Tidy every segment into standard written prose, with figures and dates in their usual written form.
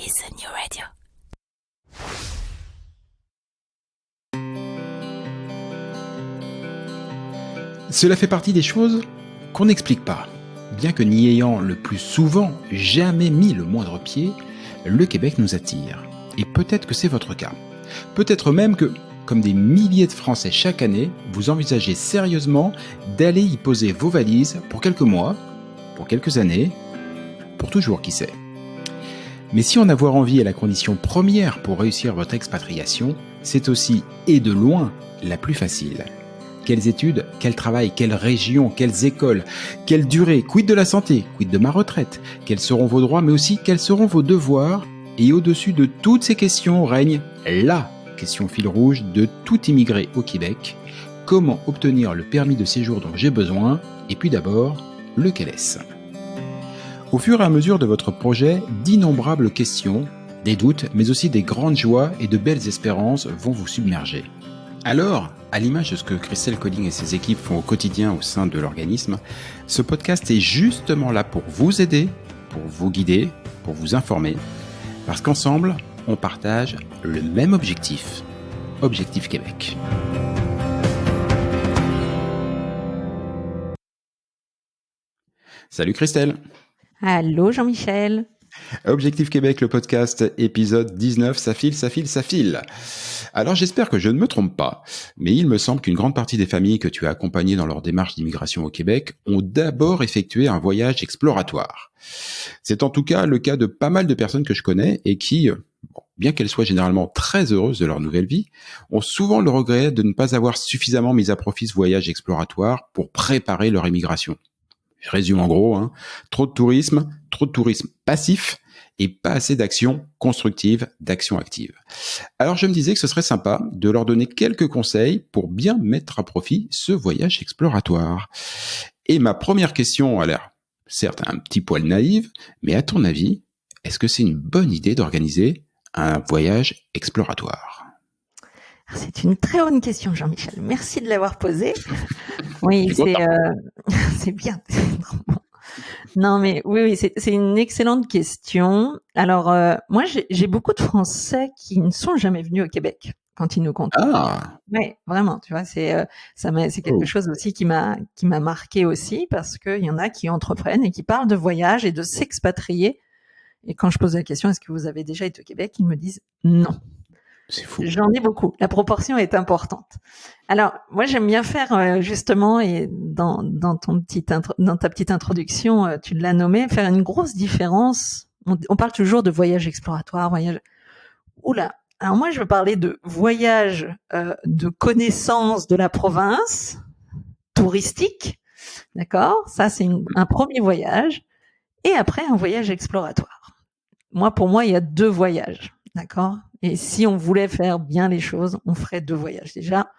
is the new radio. Cela fait partie des choses qu'on n'explique pas. Bien que n'y ayant le plus souvent jamais mis le moindre pied, le Québec nous attire. Et peut-être que c'est votre cas. Peut-être même que, comme des milliers de Français chaque année, vous envisagez sérieusement d'aller y poser vos valises pour quelques mois, pour quelques années, pour toujours, qui sait. Mais si en avoir envie est la condition première pour réussir votre expatriation, c'est aussi, et de loin, la plus facile. Quelles études, quel travail, quelle région, quelles écoles, quelle durée, quid de la santé, quid de ma retraite, quels seront vos droits, mais aussi quels seront vos devoirs. Et au-dessus de toutes ces questions règne la question fil rouge de tout immigré au Québec. Comment obtenir le permis de séjour dont j'ai besoin? Et puis d'abord, lequel est-ce? Au fur et à mesure de votre projet, d'innombrables questions, des doutes, mais aussi des grandes joies et de belles espérances vont vous submerger. Alors, à l'image de ce que Christelle Colling et ses équipes font au quotidien au sein de l'organisme, ce podcast est justement là pour vous aider, pour vous guider, pour vous informer, parce qu'ensemble, on partage le même objectif, Objectif Québec. Salut Christelle. Allô Jean-Michel. Objectif Québec, le podcast, épisode 19, ça file. Alors j'espère que je ne me trompe pas, mais il me semble qu'une grande partie des familles que tu as accompagnées dans leur démarche d'immigration au Québec ont d'abord effectué un voyage exploratoire. C'est en tout cas le cas de pas mal de personnes que je connais et qui, bien qu'elles soient généralement très heureuses de leur nouvelle vie, ont souvent le regret de ne pas avoir suffisamment mis à profit ce voyage exploratoire pour préparer leur immigration. Je résume en gros, trop de tourisme passif et pas assez d'actions constructives, d'actions actives. Alors je me disais que ce serait sympa de leur donner quelques conseils pour bien mettre à profit ce voyage exploratoire. Et ma première question a l'air certes un petit poil naïve, mais à ton avis, est-ce que c'est une bonne idée d'organiser un voyage exploratoire? C'est une très bonne question Jean-Michel, merci de l'avoir posée. Oui, c'est bien. Non, mais oui, c'est une excellente question. Alors, moi, j'ai beaucoup de Français qui ne sont jamais venus au Québec quand ils nous contactent. Ah, Oui, vraiment, tu vois, c'est quelque chose aussi qui m'a marqué aussi parce qu'il y en a qui entreprennent et qui parlent de voyage et de s'expatrier. Et quand je pose la question, est-ce que vous avez déjà été au Québec? Ils me disent non. c'est fou. J'en ai beaucoup. La proportion est importante. Alors, moi, j'aime bien faire justement, et dans ta petite introduction, tu l'as nommé, faire une grosse différence. On parle toujours de voyage exploratoire, voyage. Oula. Alors moi, je veux parler de voyage de connaissance de la province touristique, d'accord? Ça, c'est un premier voyage, et après un voyage exploratoire. Pour moi, il y a deux voyages. D'accord? Et si on voulait faire bien les choses, on ferait deux voyages. Déjà,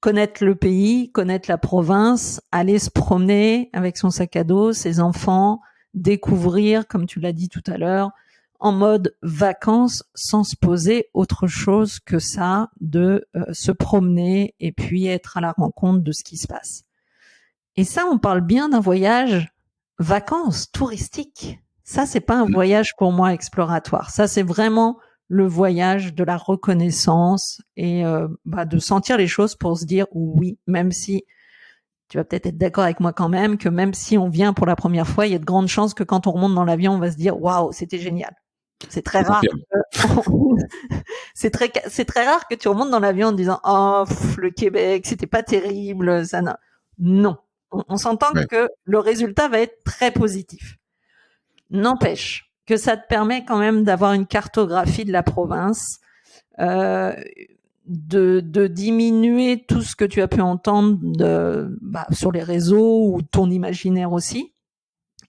connaître le pays, connaître la province, aller se promener avec son sac à dos, ses enfants, découvrir, comme tu l'as dit tout à l'heure, en mode vacances, sans se poser autre chose que ça, de se promener et puis être à la rencontre de ce qui se passe. Et ça, on parle bien d'un voyage vacances, touristique. Ça, c'est pas un voyage pour moi exploratoire. Ça, c'est vraiment le voyage de la reconnaissance et de sentir les choses pour se dire oui, même si tu vas peut-être être d'accord avec moi quand même, que même si on vient pour la première fois, il y a de grandes chances que quand on remonte dans l'avion, on va se dire waouh, c'était génial. C'est très rare. C'est très rare que tu remontes dans l'avion en disant oh le Québec, c'était pas terrible, ça non. On s'entend que le résultat va être très positif. N'empêche que ça te permet quand même d'avoir une cartographie de la province, de diminuer tout ce que tu as pu entendre sur les réseaux ou ton imaginaire aussi,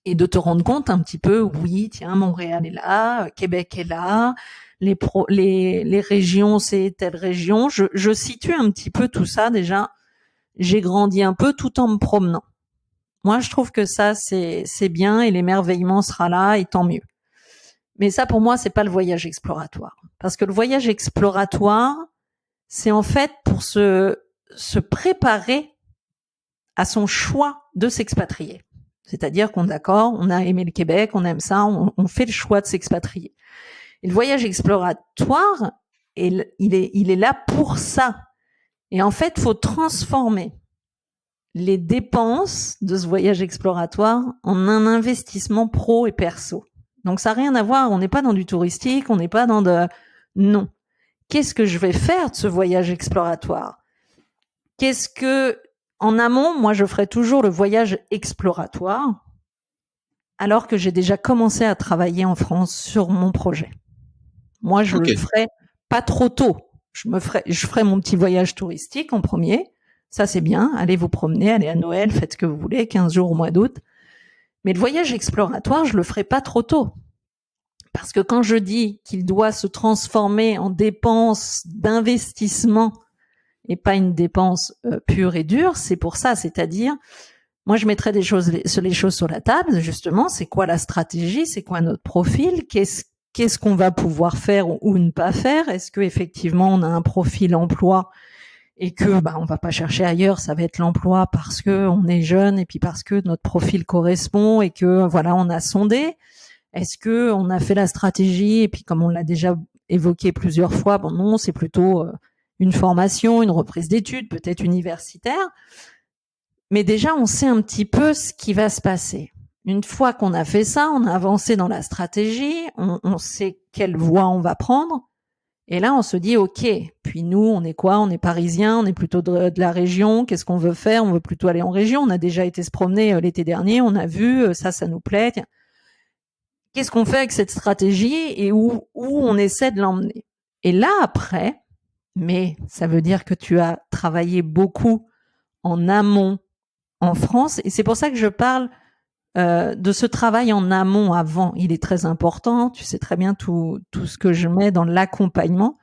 et de te rendre compte un petit peu, oui, tiens, Montréal est là, Québec est là, les régions, c'est telle région. Je situe un petit peu tout ça déjà. J'ai grandi un peu tout en me promenant. Moi, je trouve que ça, c'est bien et l'émerveillement sera là et tant mieux. Mais ça, pour moi, c'est pas le voyage exploratoire. Parce que le voyage exploratoire, c'est en fait pour se préparer à son choix de s'expatrier. C'est-à-dire qu'on on a aimé le Québec, on aime ça, on fait le choix de s'expatrier. Et le voyage exploratoire, il est là pour ça. Et en fait, faut transformer les dépenses de ce voyage exploratoire en un investissement pro et perso. Donc ça n'a rien à voir, on n'est pas dans du touristique, on n'est pas dans de... Non. Qu'est-ce que je vais faire de ce voyage exploratoire? En amont, moi je ferai toujours le voyage exploratoire, alors que j'ai déjà commencé à travailler en France sur mon projet. Moi, je le ferai pas trop tôt. Je ferai mon petit voyage touristique en premier. Ça, c'est bien. Allez vous promener, allez à Noël, faites ce que vous voulez, 15 jours au mois d'août. Mais le voyage exploratoire, je le ferai pas trop tôt. Parce que quand je dis qu'il doit se transformer en dépense d'investissement et pas une dépense pure et dure, c'est pour ça. C'est-à-dire, moi, je mettrais les choses sur la table, justement. C'est quoi la stratégie? C'est quoi notre profil? Qu'est-ce qu'on va pouvoir faire ou ne pas faire? Est-ce que effectivement on a un profil emploi et que on va pas chercher ailleurs, ça va être l'emploi parce que on est jeune et puis parce que notre profil correspond et que voilà, on a sondé. Est-ce que on a fait la stratégie et puis comme on l'a déjà évoqué plusieurs fois, non, c'est plutôt une formation, une reprise d'études, peut-être universitaire. Mais déjà, on sait un petit peu ce qui va se passer. Une fois qu'on a fait ça, on a avancé dans la stratégie, on sait quelle voie on va prendre. Et là, on se dit, OK, puis nous, on est quoi? On est parisiens, on est plutôt de la région. Qu'est-ce qu'on veut faire? On veut plutôt aller en région. On a déjà été se promener l'été dernier, on a vu, ça nous plaît. Tiens. Qu'est-ce qu'on fait avec cette stratégie et où on essaie de l'emmener? Et là, après, mais ça veut dire que tu as travaillé beaucoup en amont en France. Et c'est pour ça que je parle de ce travail en amont avant. Il est très important. Tu sais très bien tout ce que je mets dans l'accompagnement.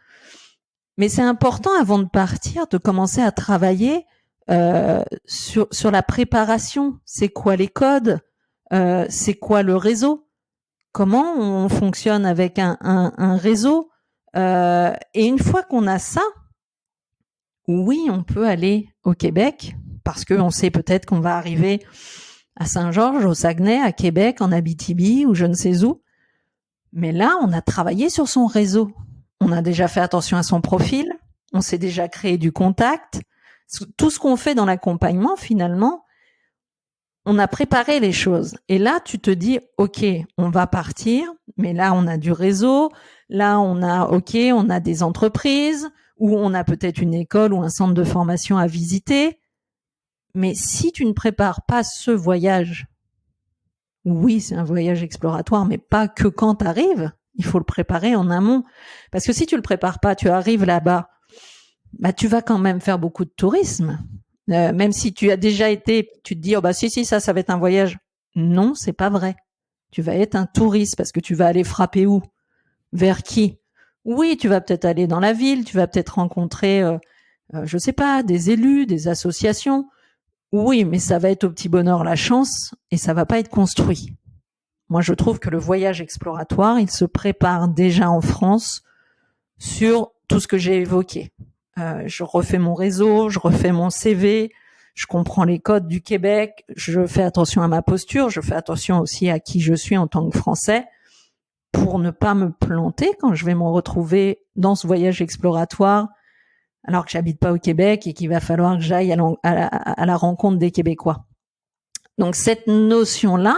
Mais c'est important avant de partir de commencer à travailler sur la préparation. C'est quoi les codes? C'est quoi le réseau? Comment on fonctionne avec un réseau? Et une fois qu'on a ça, oui, on peut aller au Québec parce qu'on sait peut-être qu'on va arriver à Saint-Georges, au Saguenay, à Québec, en Abitibi ou je ne sais où. Mais là, on a travaillé sur son réseau. On a déjà fait attention à son profil. On s'est déjà créé du contact. Tout ce qu'on fait dans l'accompagnement, finalement, on a préparé les choses. Et là, tu te dis, OK, on va partir. Mais là, on a du réseau. Là, on a des entreprises ou on a peut-être une école ou un centre de formation à visiter. Mais si tu ne prépares pas ce voyage, oui, c'est un voyage exploratoire, mais pas que quand tu arrives. Il faut le préparer en amont. Parce que si tu le prépares pas, tu arrives là-bas, tu vas quand même faire beaucoup de tourisme. Même si tu as déjà été, tu te dis, si, ça va être un voyage. Non, c'est pas vrai. Tu vas être un touriste parce que tu vas aller frapper où? Vers qui? Oui, tu vas peut-être aller dans la ville, tu vas peut-être rencontrer, je sais pas, des élus, des associations. Oui, mais ça va être au petit bonheur la chance et ça va pas être construit. Moi, je trouve que le voyage exploratoire, il se prépare déjà en France sur tout ce que j'ai évoqué. Je refais mon réseau, je refais mon CV, je comprends les codes du Québec, je fais attention à ma posture, je fais attention aussi à qui je suis en tant que Français pour ne pas me planter quand je vais me retrouver dans ce voyage exploratoire alors que j'habite pas au Québec et qu'il va falloir que j'aille à la rencontre des Québécois. Donc cette notion-là,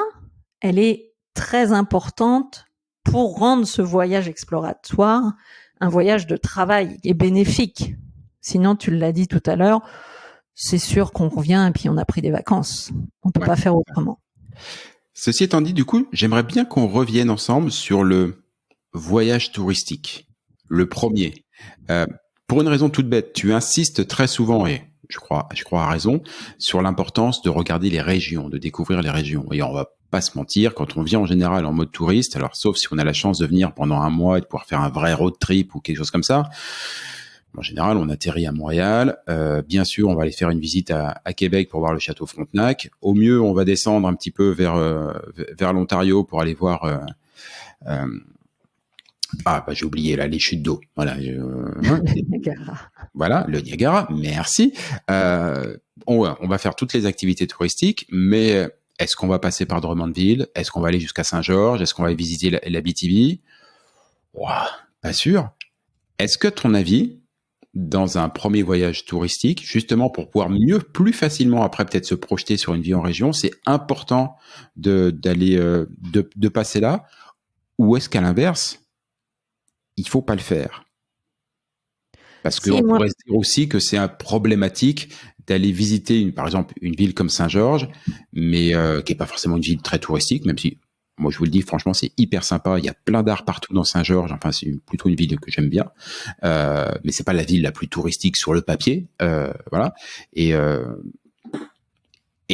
elle est très importante pour rendre ce voyage exploratoire un voyage de travail et bénéfique. Sinon, tu l'as dit tout à l'heure, c'est sûr qu'on revient et puis on a pris des vacances. On peut pas faire autrement. Ceci étant dit, du coup, j'aimerais bien qu'on revienne ensemble sur le voyage touristique, le premier. Pour une raison toute bête, tu insistes très souvent, et je crois à raison, sur l'importance de regarder les régions, de découvrir les régions. Et on va pas se mentir, quand on vient en général en mode touriste, alors sauf si on a la chance de venir pendant un mois et de pouvoir faire un vrai road trip ou quelque chose comme ça, en général, on atterrit à Montréal. Bien sûr, on va aller faire une visite à Québec pour voir le château Frontenac. Au mieux, on va descendre un petit peu vers l'Ontario pour aller voir... j'ai oublié là les chutes d'eau. Voilà, Niagara. Voilà, le Niagara. Merci. On va faire toutes les activités touristiques, mais est-ce qu'on va passer par Drummondville? Est-ce qu'on va aller jusqu'à Saint-Georges? Est-ce qu'on va visiter l'Abitibi? Ouah, pas sûr. Est-ce que, à ton avis, dans un premier voyage touristique, justement pour pouvoir plus facilement après peut-être se projeter sur une vie en région, c'est important de passer là, ou est-ce qu'à l'inverse, il faut pas le faire? Parce Si, qu'on moi, pourrait se dire aussi que c'est un problématique d'aller visiter par exemple une ville comme Saint-Georges, mais qui est pas forcément une ville très touristique, même si moi je vous le dis franchement c'est hyper sympa. Il y a plein d'art partout dans Saint-Georges. Enfin c'est plutôt une ville que j'aime bien, mais c'est pas la ville la plus touristique sur le papier, voilà. Et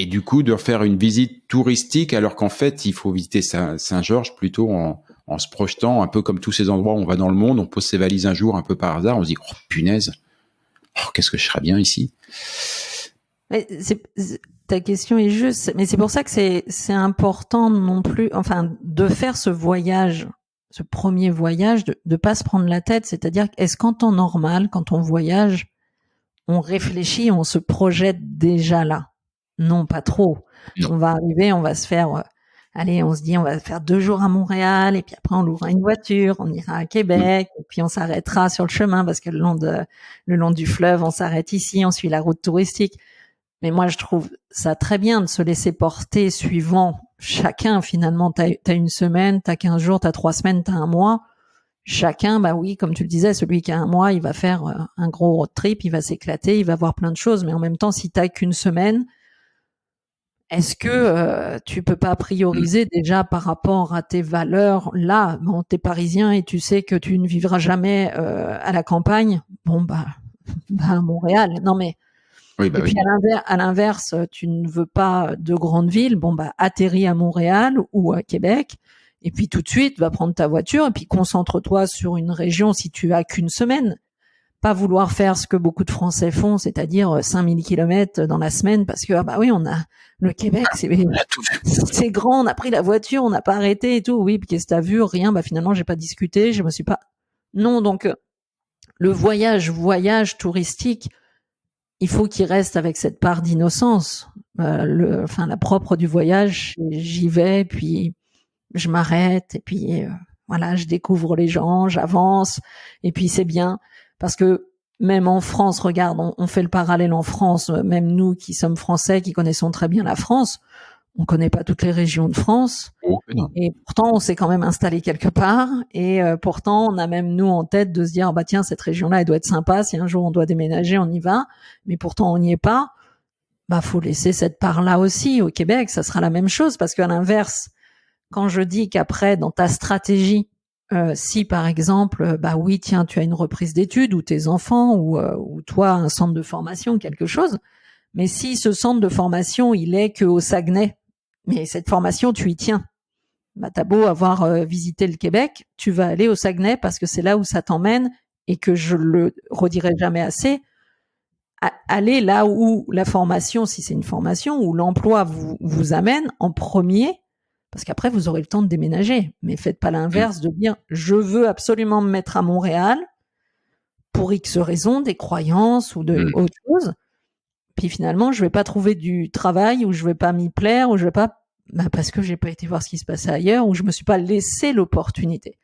du coup de faire une visite touristique alors qu'en fait il faut visiter Saint-Georges plutôt en se projetant un peu comme tous ces endroits où on va dans le monde, on pose ses valises un jour un peu par hasard, on se dit oh punaise, oh, qu'est-ce que je serais bien ici. mais ta question est juste, mais c'est pour ça que c'est important non plus, enfin, de faire ce voyage, ce premier voyage, de pas se prendre la tête. C'est-à-dire, est-ce qu'en temps normal, quand on voyage, on réfléchit, on se projette déjà là? Non, pas trop. Non. On va arriver, on va se faire, allez, on se dit, on va faire 2 jours à Montréal, et puis après on louera une voiture, on ira à Québec, et puis on s'arrêtera sur le chemin parce que le long du fleuve, on s'arrête ici, on suit la route touristique. Mais moi, je trouve ça très bien de se laisser porter suivant chacun. Finalement, t'as une semaine, t'as 15 jours, t'as 3 semaines, t'as un mois. Chacun, bah oui, comme tu le disais, celui qui a un mois, il va faire un gros road trip, il va s'éclater, il va voir plein de choses. Mais en même temps, si t'as qu'une semaine, est-ce que tu peux pas prioriser déjà par rapport à tes valeurs là? Bon, t'es parisien et tu sais que tu ne vivras jamais à la campagne. Bon, bah à Montréal. Non mais Oui, bah et oui. puis à l'inverse, tu ne veux pas de grandes villes, bon bah atterris à Montréal ou à Québec, et puis tout de suite va prendre ta voiture et puis concentre-toi sur une région si tu as qu'une semaine. Pas vouloir faire ce que beaucoup de Français font, c'est-à-dire 5000 kilomètres dans la semaine parce que ah bah oui on a le Québec On a tout vu. c'est grand, on a pris la voiture, on n'a pas arrêté et tout. Oui, puis qu'est-ce que t'as vu? Rien. Bah finalement j'ai pas discuté, je me suis pas. Non donc le voyage touristique il faut qu'il reste avec cette part d'innocence. La propre du voyage, j'y vais, puis je m'arrête, et puis voilà, je découvre les gens, j'avance, et puis c'est bien parce que même en France, regarde, on fait le parallèle en France, même nous qui sommes français, qui connaissons très bien la France, on connaît pas toutes les régions de France. Oh, non. Et pourtant, on s'est quand même installé quelque part. Et pourtant, on a même nous en tête de se dire, bah tiens, cette région-là, elle doit être sympa. Si un jour on doit déménager, on y va. Mais pourtant, on n'y est pas. Bah, faut laisser cette part-là aussi. Au Québec, ça sera la même chose parce qu'à l'inverse, quand je dis qu'après, dans ta stratégie, si par exemple, bah oui, tiens, tu as une reprise d'études ou tes enfants ou toi un centre de formation, quelque chose. Mais si ce centre de formation, il est que au Saguenay, mais cette formation, tu y tiens. Bah, t'as beau avoir visité le Québec, tu vas aller au Saguenay parce que c'est là où ça t'emmène et que je le redirai jamais assez. Aller là où la formation, si c'est une formation, où l'emploi vous amène en premier, parce qu'après vous aurez le temps de déménager. Mais faites pas l'inverse de dire je veux absolument me mettre à Montréal pour X raisons, des croyances ou de autre chose. Puis finalement, je vais pas trouver du travail ou je vais pas m'y plaire ou je vais pas parce que j'ai pas été voir ce qui se passait ailleurs ou je me suis pas laissé l'opportunité.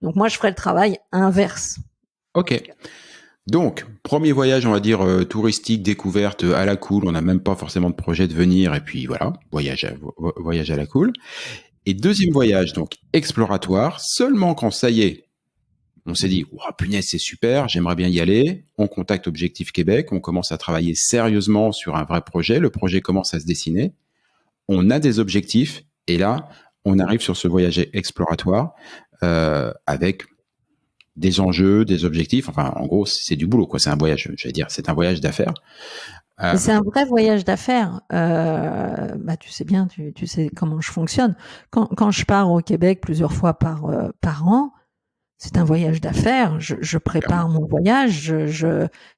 Donc moi, je ferais le travail inverse. Ok. Donc, premier voyage, on va dire touristique, découverte à la cool. On n'a même pas forcément de projet de venir et puis voilà, voyage à la cool. Et deuxième voyage, donc exploratoire, seulement quand ça y est, on s'est dit, oh, punaise, c'est super, j'aimerais bien y aller. On contacte Objectif Québec, on commence à travailler sérieusement sur un vrai projet. Le projet commence à se dessiner. On a des objectifs et là, on arrive sur ce voyage exploratoire avec des enjeux, des objectifs. Enfin, en gros, c'est du boulot, quoi. C'est un voyage, je vais dire, c'est un voyage d'affaires. C'est un vrai voyage d'affaires. Bah, tu sais bien, tu sais comment je fonctionne. Quand je pars au Québec plusieurs fois par an, c'est un voyage d'affaires. Je prépare mon voyage.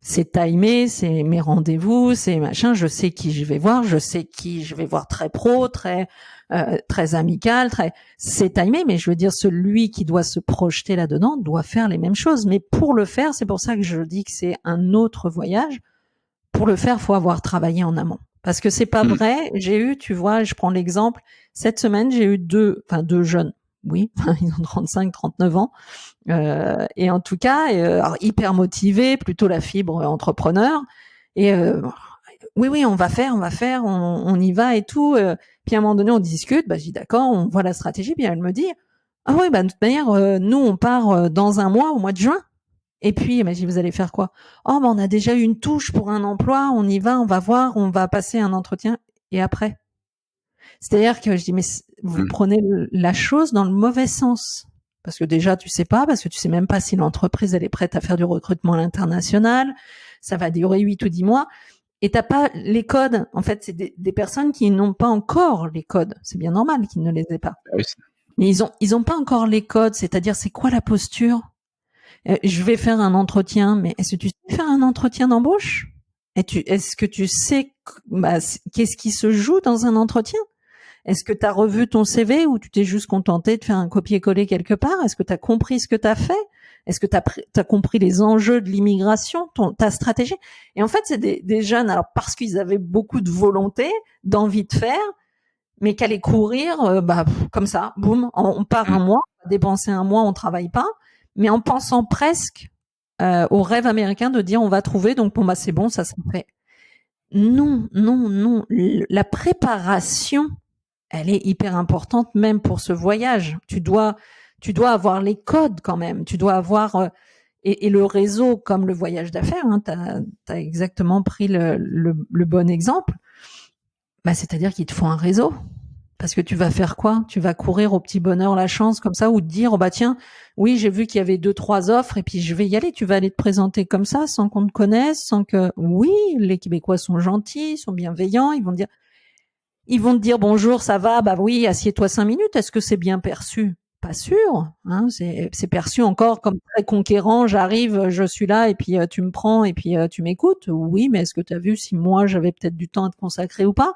C'est timé, c'est mes rendez-vous, c'est machin. Je sais qui je vais voir. Je sais qui je vais voir très pro, très amical, c'est timé. Mais je veux dire, celui qui doit se projeter là-dedans doit faire les mêmes choses. Mais pour le faire, c'est pour ça que je dis que c'est un autre voyage. Pour le faire, faut avoir travaillé en amont. Parce que c'est pas vrai. J'ai eu, tu vois, je prends l'exemple. Cette semaine, j'ai eu deux jeunes. oui, ils ont 35, 39 ans. Et en tout cas, alors, hyper motivés, plutôt la fibre entrepreneur. Et oui, on va faire, on y va et tout. Puis à un moment donné, on discute. Je dis d'accord, on voit la stratégie. Puis elle me dit, ah oui, de toute manière, nous on part dans un mois, au mois de juin. Et puis, je dis, vous allez faire quoi? Oh, on a déjà eu une touche pour un emploi. On y va, on va voir, on va passer un entretien. Et après, c'est-à-dire que je dis, mais vous prenez la chose dans le mauvais sens. Parce que déjà, tu sais pas, parce que tu sais même pas si l'entreprise, elle est prête à faire du recrutement à l'international. Ça va durer 8 ou 10 mois. Et t'as pas les codes. En fait, c'est des personnes qui n'ont pas encore les codes. C'est bien normal qu'ils ne les aient pas. Oui. Mais ils ont pas encore les codes. C'est-à-dire, c'est quoi la posture? Je vais faire un entretien, mais est-ce que tu sais faire un entretien d'embauche? Est-ce que tu sais qu'est-ce qui se joue dans un entretien? Est-ce que tu as revu ton CV ou tu t'es juste contenté de faire un copier-coller quelque part? Est-ce que tu as compris ce que tu as fait? Est-ce que tu as compris les enjeux de l'immigration, ta stratégie? Et en fait, c'est des jeunes, alors parce qu'ils avaient beaucoup de volonté, d'envie de faire, mais qu'aller courir, comme ça, boum, on part un mois, on va dépenser un mois, on travaille pas, mais en pensant presque au rêve américain de dire on va trouver, donc c'est bon, ça s'est fait. Non. La préparation, elle est hyper importante même pour ce voyage. Tu dois avoir les codes quand même. Tu dois avoir et le réseau comme le voyage d'affaires. Hein, t'as exactement pris le bon exemple. C'est-à-dire qu'il te faut un réseau. Parce que tu vas faire quoi? Tu vas courir au petit bonheur la chance comme ça ou te dire tiens, oui, j'ai vu qu'il y avait 2-3 offres et puis je vais y aller. Tu vas aller te présenter comme ça sans qu'on te connaisse, sans que oui, les Québécois sont gentils, sont bienveillants, ils vont te dire bonjour, ça va? Oui, assieds-toi 5 minutes. Est-ce que c'est bien perçu? Pas sûr, hein, c'est perçu encore comme très conquérant. J'arrive, je suis là et puis tu me prends et puis tu m'écoutes. Oui, mais est-ce que tu as vu si moi j'avais peut-être du temps à te consacrer ou pas?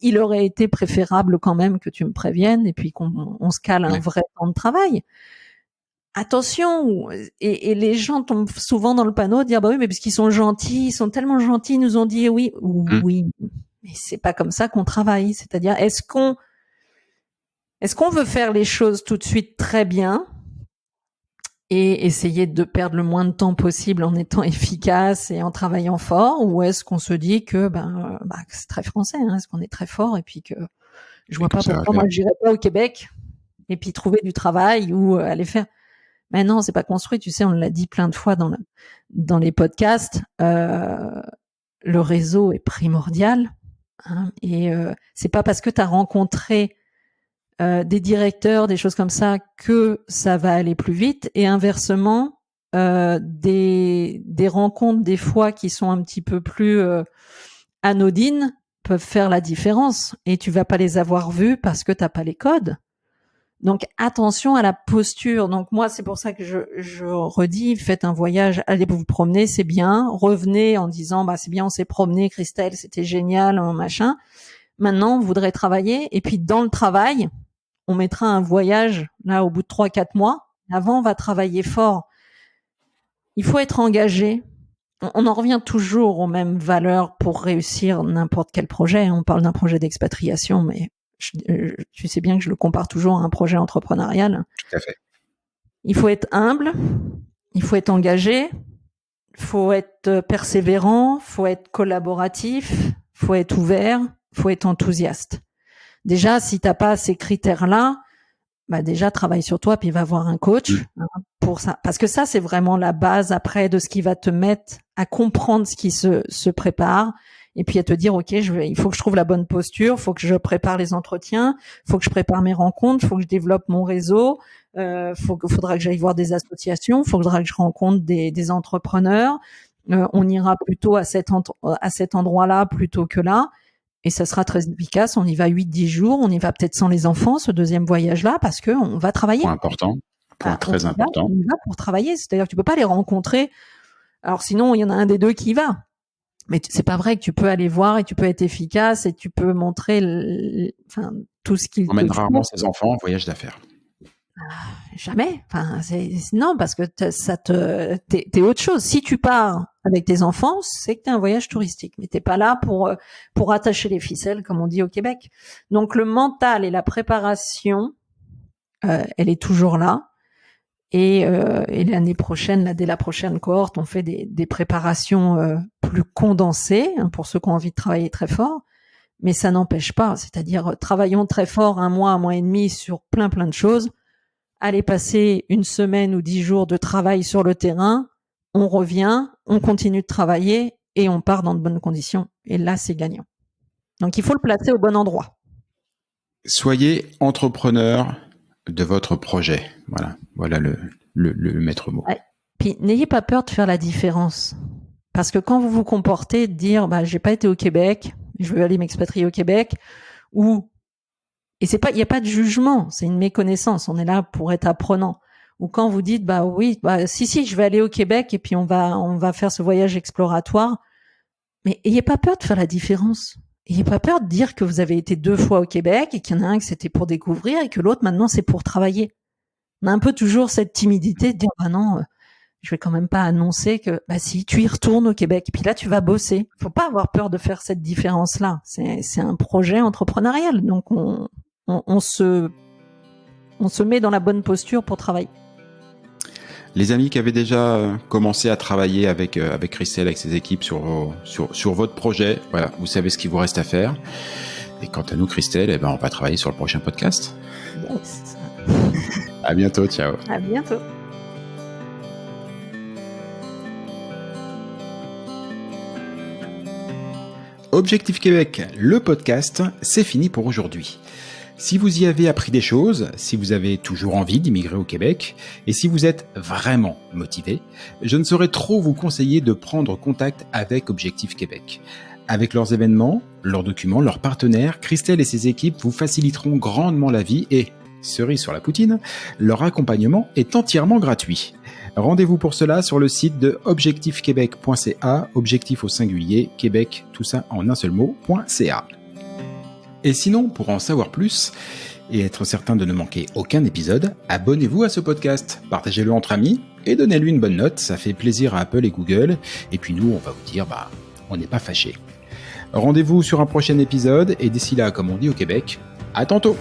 Il aurait été préférable quand même que tu me préviennes et puis qu'on se cale un vrai temps de travail. Attention, et les gens tombent souvent dans le panneau de dire oui, mais parce qu'ils sont gentils, ils sont tellement gentils, ils nous ont dit oui, oui, mais c'est pas comme ça qu'on travaille. C'est-à-dire, est-ce qu'on veut faire les choses tout de suite très bien et essayer de perdre le moins de temps possible en étant efficace et en travaillant fort, ou est-ce qu'on se dit que que c'est très français, hein, est-ce qu'on est très fort et puis que je vois pas pourquoi moi j'irais pas au Québec et puis trouver du travail ou aller faire. Mais non, c'est pas construit. Tu sais, on l'a dit plein de fois dans les podcasts. Le réseau est primordial, hein, et c'est pas parce que tu as rencontré des directeurs, des choses comme ça, que ça va aller plus vite. Et inversement, des rencontres des fois qui sont un petit peu plus anodines peuvent faire la différence. Et tu vas pas les avoir vues parce que t'as pas les codes. Donc attention à la posture. Donc moi, c'est pour ça que je redis, faites un voyage, allez vous promener, c'est bien. Revenez en disant c'est bien, on s'est promené, Christelle, c'était génial, machin. Maintenant, on voudrait travailler, et puis dans le travail, on mettra un voyage là au bout de 3-4 mois. Avant, on va travailler fort. Il faut être engagé. On en revient toujours aux mêmes valeurs pour réussir n'importe quel projet. On parle d'un projet d'expatriation, mais tu sais bien que je le compare toujours à un projet entrepreneurial. Tout à fait. Il faut être humble, il faut être engagé, il faut être persévérant, il faut être collaboratif, il faut être ouvert, il faut être enthousiaste. Déjà, si t'as pas ces critères-là, déjà travaille sur toi puis va voir un coach pour ça, parce que ça c'est vraiment la base après de ce qui va te mettre à comprendre ce qui se prépare, et puis à te dire il faut que je trouve la bonne posture, faut que je prépare les entretiens, faut que je prépare mes rencontres, faut que je développe mon réseau, faudra que j'aille voir des associations, faudra que je rencontre des entrepreneurs, on ira plutôt à cet endroit-là plutôt que là. Et ça sera très efficace. On y va 8-10 jours. On y va peut-être sans les enfants, ce deuxième voyage-là, parce que on va travailler. Point important. Point très important. On y va pour travailler. C'est-à-dire que tu peux pas les rencontrer. Alors sinon, il y en a un des deux qui y va. Mais c'est pas vrai que tu peux aller voir et tu peux être efficace et tu peux montrer tout ce qu'il te faut. On emmène rarement ses enfants en voyage d'affaires. Jamais. Non, parce que t'es autre chose. Si tu pars avec tes enfants, c'est que t'es un voyage touristique, mais t'es pas là pour attacher les ficelles, comme on dit au Québec. Donc le mental et la préparation, elle est toujours là. Et l'année prochaine, là, dès la prochaine cohorte, on fait des préparations plus condensées pour ceux qui ont envie de travailler très fort. Mais ça n'empêche pas, c'est-à-dire travaillons très fort 1 mois et demi sur plein de choses. Allez passer 1 semaine ou 10 jours de travail sur le terrain, on revient, on continue de travailler et on part dans de bonnes conditions. Et là, c'est gagnant. Donc, il faut le placer au bon endroit. Soyez entrepreneur de votre projet. Voilà le maître mot. Ouais. Puis, n'ayez pas peur de faire la différence. Parce que quand vous vous comportez, de dire, j'ai pas été au Québec, je veux aller m'expatrier au Québec, et il n'y a pas de jugement, c'est une méconnaissance, on est là pour être apprenant. Ou quand vous dites, si, je vais aller au Québec et puis on va faire ce voyage exploratoire, mais ayez pas peur de faire la différence. Ayez pas peur de dire que vous avez été 2 fois au Québec et qu'il y en a un que c'était pour découvrir et que l'autre maintenant c'est pour travailler. On a un peu toujours cette timidité de dire, non, je vais quand même pas annoncer que, si, tu y retournes au Québec, puis là, tu vas bosser. Faut pas avoir peur de faire cette différence-là. C'est un projet entrepreneurial. Donc, on se met dans la bonne posture pour travailler. Les amis qui avaient déjà commencé à travailler avec Christelle, avec ses équipes sur votre projet, voilà, vous savez ce qu'il vous reste à faire. Et quant à nous, Christelle, on va travailler sur le prochain podcast. Yes. À bientôt, ciao. À bientôt. Objectif Québec, le podcast, c'est fini pour aujourd'hui. Si vous y avez appris des choses, si vous avez toujours envie d'immigrer au Québec, et si vous êtes vraiment motivé, je ne saurais trop vous conseiller de prendre contact avec Objectif Québec. Avec leurs événements, leurs documents, leurs partenaires, Christelle et ses équipes vous faciliteront grandement la vie et, cerise sur la poutine, leur accompagnement est entièrement gratuit. Rendez-vous pour cela sur le site de objectifquebec.ca, objectif au singulier, Québec, tout ça en un seul mot.ca. Et sinon, pour en savoir plus et être certain de ne manquer aucun épisode, abonnez-vous à ce podcast, partagez-le entre amis et donnez-lui une bonne note, ça fait plaisir à Apple et Google. Et puis nous, on va vous dire, on n'est pas fâchés. Rendez-vous sur un prochain épisode et d'ici là, comme on dit au Québec, à tantôt!